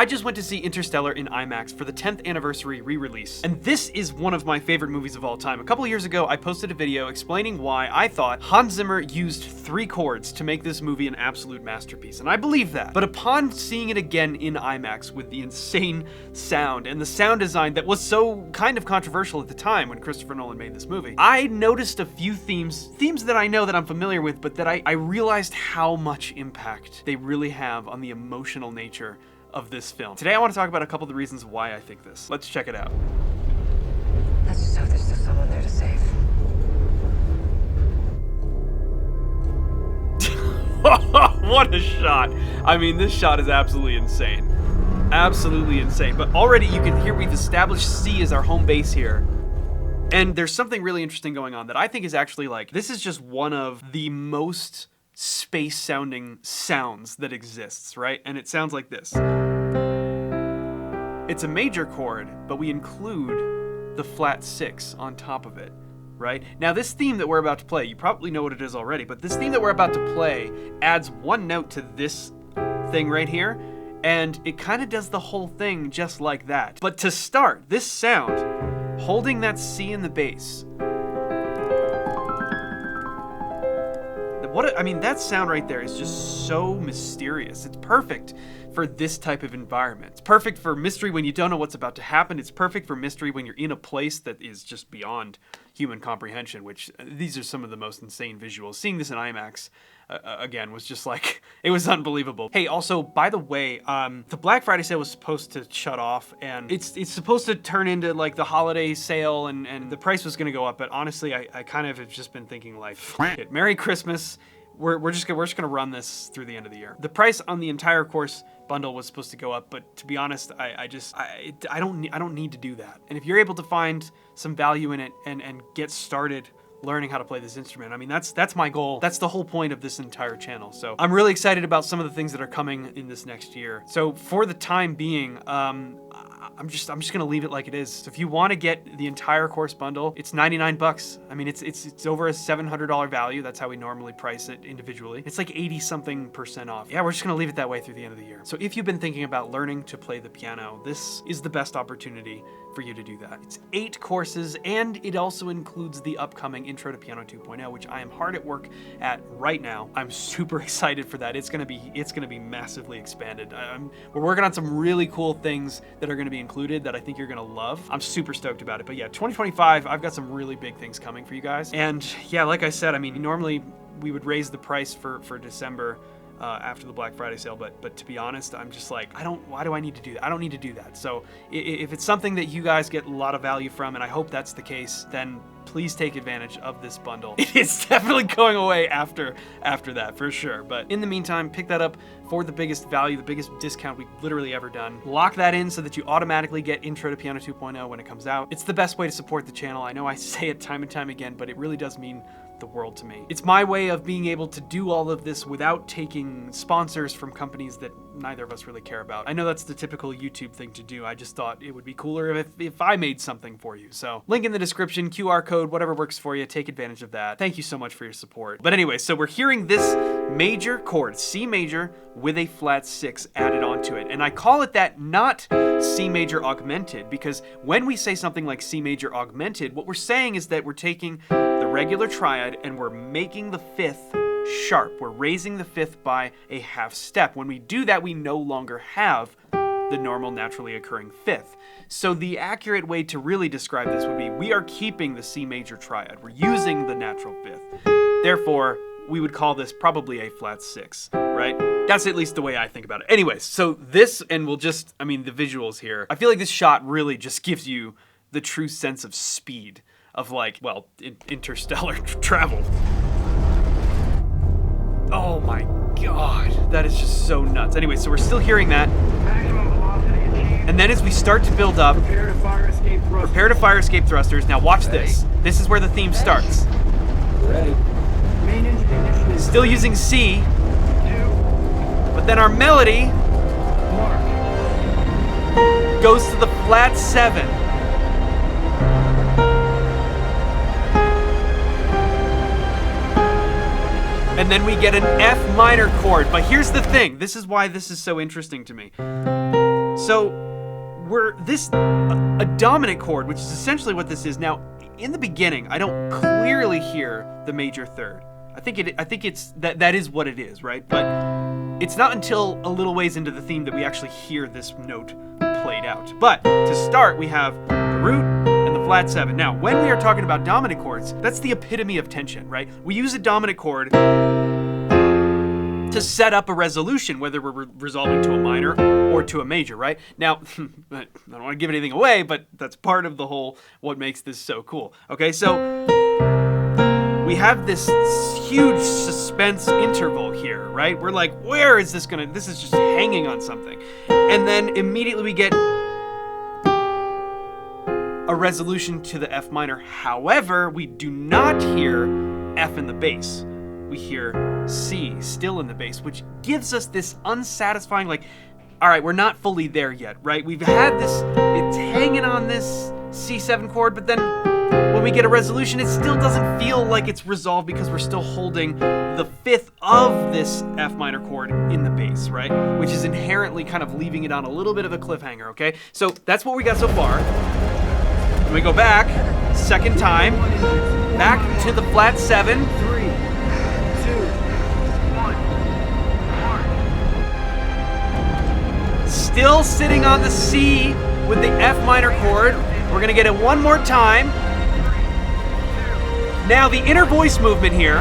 I just went to see Interstellar in IMAX for the 10th anniversary re-release, and this is one of my favorite movies of all time. A couple of years ago, I posted a video explaining why I thought Hans Zimmer used 3 chords to make this movie an absolute masterpiece, and I believe that. But upon seeing it again in IMAX with the insane sound and the sound design that was so kind of controversial at the time when Christopher Nolan made this movie, I noticed a few themes that I know that I'm familiar with, but that I realized how much impact they really have on the emotional nature of this film. Today I want to talk about a couple of the reasons why I think this. Let's check it out. Let's just hope there's still someone there to save. What a shot. I mean, this shot is absolutely insane. Absolutely insane. But already you can hear we've established C as our home base here. And there's something really interesting going on that I think is actually like, this is just one of the most space sounding sounds that exists, right? And it sounds like this. It's a major chord, but we include the flat 6 on top of it, right? Now this theme that we're about to play, you probably know what it is already, but this theme that we're about to play adds one note to this thing right here, and it kind of does the whole thing just like that. But to start, this sound, holding that C in the bass, that sound right there is just so mysterious. It's perfect for this type of environment. It's perfect for mystery when you don't know what's about to happen. It's perfect for mystery when you're in a place that is just beyond human comprehension, which these are some of the most insane visuals. Seeing this in IMAX, again, was just like, it was unbelievable. Hey, also, by the way, the Black Friday sale was supposed to shut off, and it's supposed to turn into like the holiday sale, and the price was gonna go up, but honestly, I kind of have just been thinking like, it. Merry Christmas. We're just gonna run this through the end of the year. The price on the entire course bundle was supposed to go up, but to be honest, I don't need to do that. And if you're able to find some value in it and get started learning how to play this instrument, I mean, that's my goal. That's the whole point of this entire channel. So I'm really excited about some of the things that are coming in this next year. So for the time being, I'm just gonna leave it like it is. So if you want to get the entire course bundle, it's 99 bucks. I mean, it's over a $700 value. That's how we normally price it individually. It's like 80-something% off. Yeah, we're just gonna leave it that way through the end of the year. So if you've been thinking about learning to play the piano, this is the best opportunity for you to do that. It's 8 courses, and it also includes the upcoming Intro to Piano 2.0, which I am hard at work at right now. I'm super excited for that. It's gonna be massively expanded. We're working on some really cool things that are gonna be included that I think you're gonna love. I'm super stoked about it. But yeah, 2025, I've got some really big things coming for you guys. And yeah, like I said, I mean, normally we would raise the price for December after the Black Friday sale, but to be honest, I'm just like, why do I need to do that? I don't need to do that. So if it's something that you guys get a lot of value from, and I hope that's the case, then please take advantage of this bundle. It's definitely going away after that, for sure. But in the meantime, pick that up for the biggest value, the biggest discount we've literally ever done. Lock that in so that you automatically get Intro to Piano 2.0 when it comes out. It's the best way to support the channel. I know I say it time and time again, but it really does mean the world to me. It's my way of being able to do all of this without taking sponsors from companies that neither of us really care about. I know that's the typical YouTube thing to do. I just thought it would be cooler if I made something for you. So link in the description, QR code, whatever works for you, take advantage of that. Thank you so much for your support. But anyway, so we're hearing this major chord, C major, with a flat 6 added onto it. And I call it that, not C major augmented, because when we say something like C major augmented, what we're saying is that we're taking the regular triad and we're making the 5th sharp. We're raising the 5th by a half step. When we do that, we no longer have the normal naturally occurring 5th. So the accurate way to really describe this would be, we are keeping the C major triad. We're using the natural 5th. Therefore, we would call this probably a flat 6, right? That's at least the way I think about it. Anyways, so this, and we'll just, the visuals here. I feel like this shot really just gives you the true sense of speed of like, well, interstellar travel. Oh my God, that is just so nuts. Anyway, so we're still hearing that. And then as we start to build up, prepare to fire escape thrusters. Now watch this. This is where the theme starts. Ready. Still using C, but then our melody goes to the flat 7. And then we get an F minor chord. But here's the thing. This is why this is so interesting to me. So we're a dominant chord, which is essentially what this is. Now, in the beginning, I don't clearly hear the major third. I think it's that is what it is, right? But it's not until a little ways into the theme that we actually hear this note played out. But to start, we have the root and the flat 7. Now, when we are talking about dominant chords, that's the epitome of tension, right? We use a dominant chord to set up a resolution, whether we're resolving to a minor or to a major, right? Now, I don't want to give anything away, but that's part of the whole what makes this so cool. Okay, so we have this huge suspense interval here, right? We're like, where is this gonna, this is just hanging on something. And then immediately we get a resolution to the F minor. However, we do not hear F in the bass. We hear C still in the bass, which gives us this unsatisfying, like, all right, we're not fully there yet, right? We've had this, it's hanging on this C7 chord, but then when we get a resolution, it still doesn't feel like it's resolved because we're still holding the 5th of this F minor chord in the bass, right? Which is inherently kind of leaving it on a little bit of a cliffhanger, okay? So that's what we got so far. When we go back, second time, back to the flat 7. Still sitting on the C with the F minor chord. We're gonna get it one more time. Now the inner voice movement here.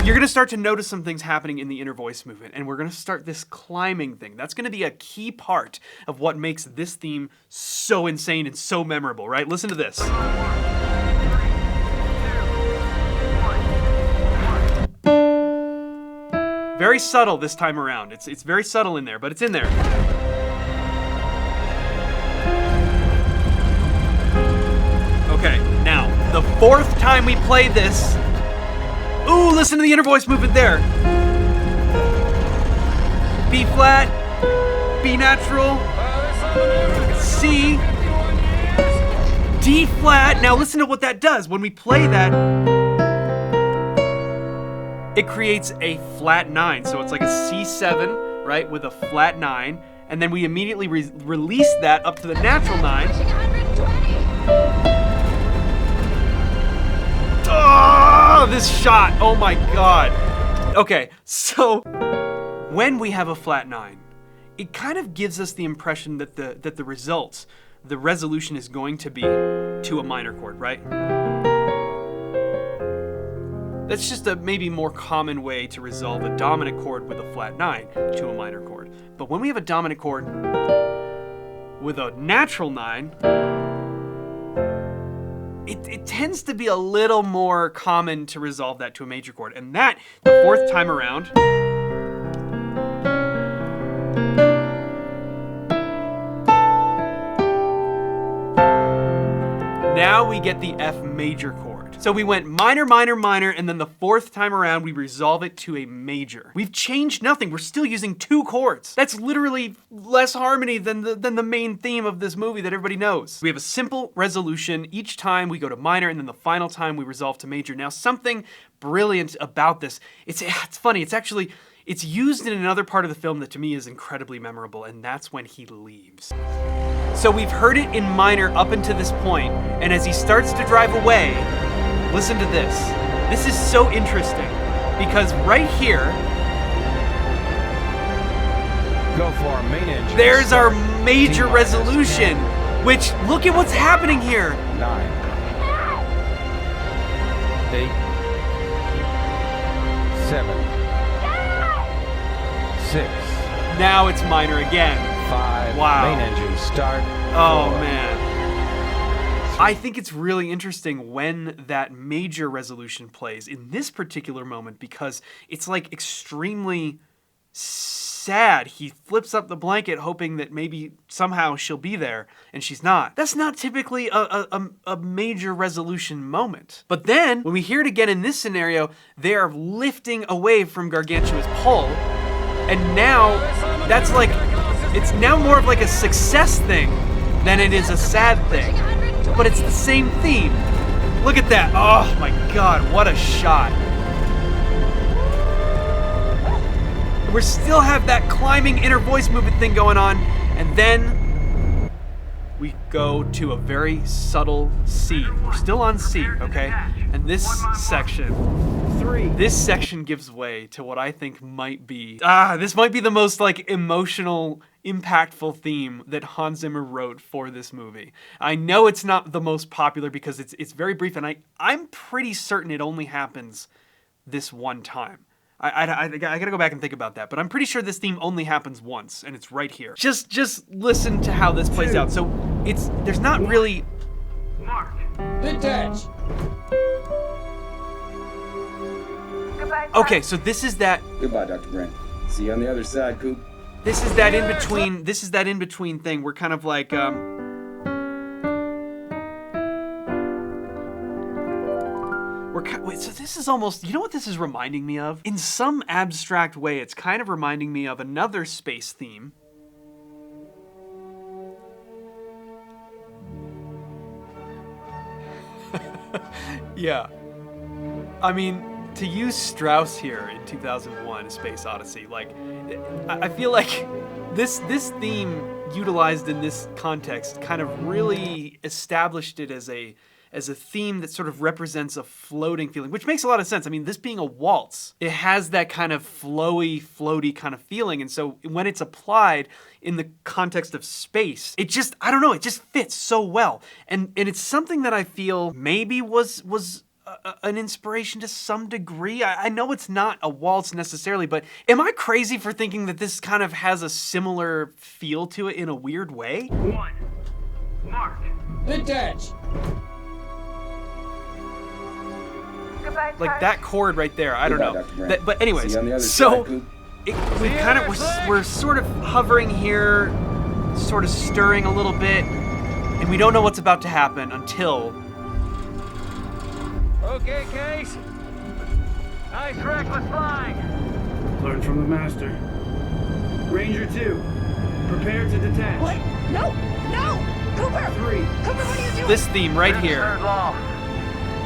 You're gonna start to notice some things happening in the inner voice movement, and we're gonna start this climbing thing. That's gonna be a key part of what makes this theme so insane and so memorable, right? Listen to this. Very subtle this time around. It's very subtle in there, but it's in there. Okay, now, the 4th time we play this, ooh, listen to the inner voice movement there. B flat, B natural, C, D flat. Now listen to what that does. When we play that, it creates a flat 9. So it's like a C7, right, with a flat 9. And then we immediately release that up to the natural 9. Oh, this shot, oh my God. Okay, so when we have a flat 9, it kind of gives us the impression that the result, the resolution is going to be to a minor chord, right? That's just a maybe more common way to resolve a dominant chord with a flat 9 to a minor chord. But when we have a dominant chord with a natural 9, it tends to be a little more common to resolve that to a major chord. And that, the 4th time around, now we get the F major chord. So we went minor, minor, minor, and then the 4th time around, we resolve it to a major. We've changed nothing. We're still using 2 chords. That's literally less harmony than the main theme of this movie that everybody knows. We have a simple resolution. Each time we go to minor, and then the final time we resolve to major. Now, something brilliant about this, it's funny, it's used in another part of the film that to me is incredibly memorable, and that's when he leaves. So we've heard it in minor up until this point, and as he starts to drive away, listen to this. This is so interesting because right here, go for our main engine. There's our major resolution, which look at what's happening here. 9, 8, 7, 6. Now it's minor again. 5. Wow. Main engine start. Oh 4. man. I think it's really interesting when that major resolution plays in this particular moment because it's like extremely sad. He flips up the blanket hoping that maybe somehow she'll be there and she's not. That's not typically a major resolution moment. But then when we hear it again in this scenario, they are lifting away from Gargantua's pull, and now that's like, it's now more of like a success thing than it is a sad thing. But it's the same theme. Look at that. Oh my God, what a shot. We still have that climbing inner voice movement thing going on, and then we go to a very subtle C. We're still on C, okay? And this section gives way to what I think might be, this might be the most like emotional, impactful theme that Hans Zimmer wrote for this movie. I know it's not the most popular because it's very brief, and I'm pretty certain it only happens this one time. I gotta go back and think about that, but I'm pretty sure this theme only happens once, and it's right here. Just listen to how this plays out. So there's not really. Mark. Detach. Goodbye. Okay, so this is that. Goodbye, Dr. Brent. See you on the other side, Coop. This is that in between. This is that in between thing. We're kind of like. So this is almost, you know what this is reminding me of? In some abstract way, it's kind of reminding me of another space theme. Yeah. I mean, to use Strauss here in 2001, A Space Odyssey, like, I feel like this theme utilized in this context kind of really established it as a theme that sort of represents a floating feeling, which makes a lot of sense. I mean, this being a waltz, it has that kind of floaty kind of feeling. And so when it's applied in the context of space, it just, I don't know, it just fits so well. And it's something that I feel maybe was an inspiration to some degree. I know it's not a waltz necessarily, but am I crazy for thinking that this kind of has a similar feel to it in a weird way? 1. Mark. Detach. Goodbye. Like that chord right there, I don't Goodbye, know. Dr. Brent. But anyways, See you on the other so side, Coop. we're sort of hovering here, sort of stirring a little bit, and we don't know what's about to happen until. Okay, Case. Nice reckless flying. Learn from the master. Ranger 2, prepare to detach. What? No! No! Cooper! 3, Cooper, what are you doing? This theme right Third here. law.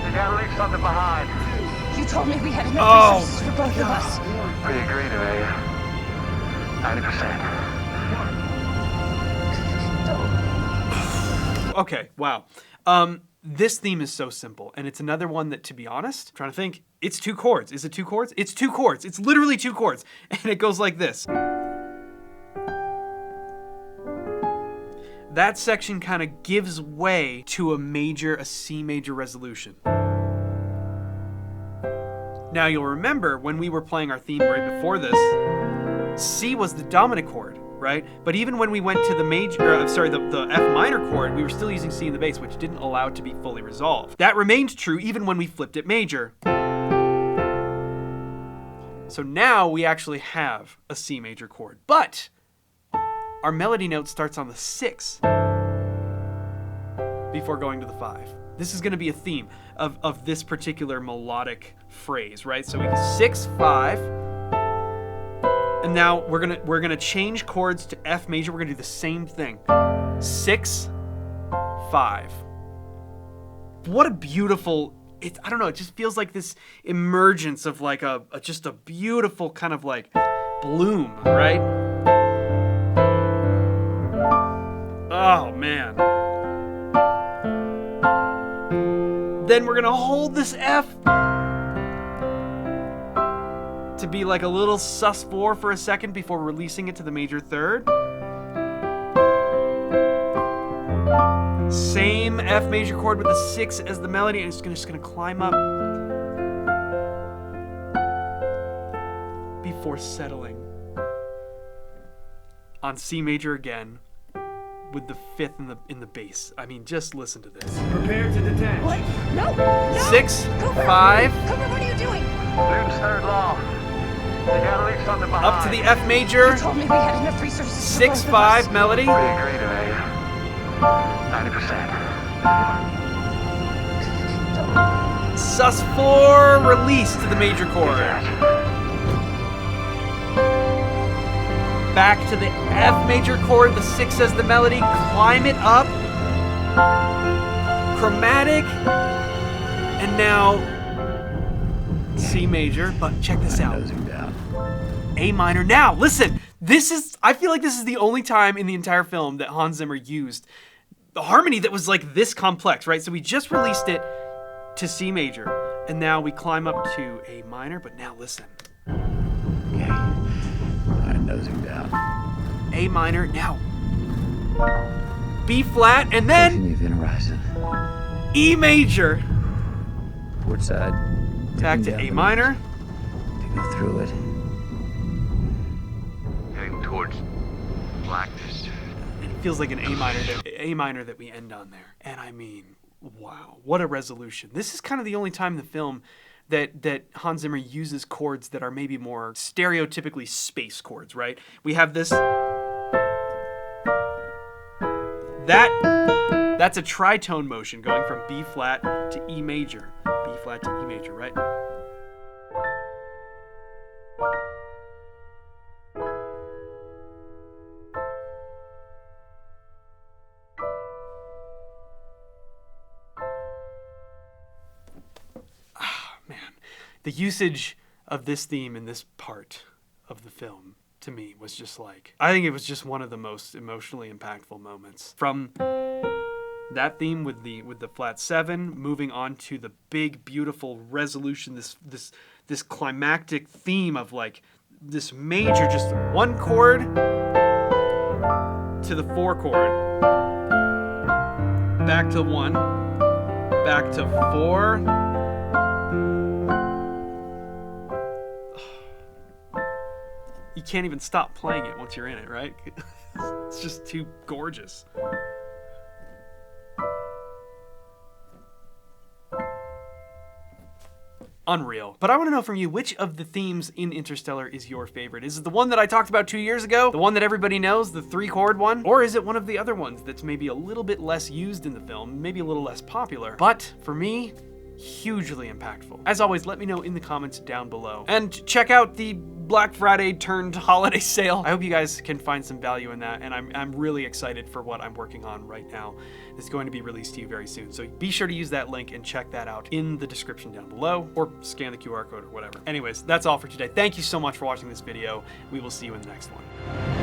You gotta leave something behind. You told me we had enough Oh, resources for both of us. We agree to it. 90%. Okay, wow. This theme is so simple, and it's another one that, to be honest, I'm trying to think, it's 2 chords. Is it 2 chords? It's 2 chords. It's literally 2 chords, and it goes like this. That section kind of gives way to a C major resolution. Now you'll remember when we were playing our theme right before this, C was the dominant chord, right? But even when we went to the the F minor chord, we were still using C in the bass, which didn't allow it to be fully resolved. That remained true even when we flipped it major. So now we actually have a C major chord, but our melody note starts on the 6 before going to the 5. This is going to be a theme of this particular melodic phrase, right? So we can 6, 5, and now we're gonna change chords to F major. We're gonna do the same thing. 6, 5. What a beautiful. I don't know. It just feels like this emergence of like just a beautiful kind of like bloom, right? Oh man. Then we're gonna hold this F to be like a little sus4 for a second before releasing it to the major third. Same F major chord with the 6 as the melody, and it's just gonna climb up before settling on C major again with the 5th in the bass. I mean, just listen to this. prepare to detach. What? No! No! 6, Cooper! 5, Cooper, what are you doing? Newton's third law. You gotta leave something behind. up to the F major, You told me we had enough resources for 6, both of 5 us. melody, We agree to it. 90%. sus4 release to the major chord. Back to the F major chord, the 6 as the melody, climb it up, chromatic, and now C major, but check this out. A minor. Now, listen, I feel like this is the only time in the entire film that Hans Zimmer used the harmony that was like this complex, right? So we just released it to C major, and now we climb up to A minor, but now listen. Okay. Alright, nosing down. A minor, now B flat, and then Leave in horizon. E major. Port side. Back to A minor. To go through it. Heading towards blackness. And it feels like an A minor that we end on there. And I mean, wow, what a resolution. This is kind of the only time in the film that Hans Zimmer uses chords that are maybe more stereotypically space chords, right? We have this. That's a tritone motion going from B flat to E major. B flat to E major, right? Man, the usage of this theme in this part of the film, to me, was just like, I think it was just one of the most emotionally impactful moments. From that theme with the flat 7, moving on to the big, beautiful resolution, this climactic theme of like this major, just one chord to the 4 chord, back to 1, back to 4. You can't even stop playing it once you're in it, right? It's just too gorgeous. Unreal. But I want to know from you, which of the themes in Interstellar is your favorite? Is it the one that I talked about 2 years ago? The one that everybody knows, the 3-chord one? Or is it one of the other ones that's maybe a little bit less used in the film, maybe a little less popular? But for me, hugely impactful. As always, let me know in the comments down below. And check out the Black Friday turned holiday sale. I hope you guys can find some value in that, and I'm really excited for what I'm working on right now. It's going to be released to you very soon, so be sure to use that link and check that out in the description down below, or scan the QR code or whatever. Anyways, that's all for today. Thank you so much for watching this video. We will see you in the next one.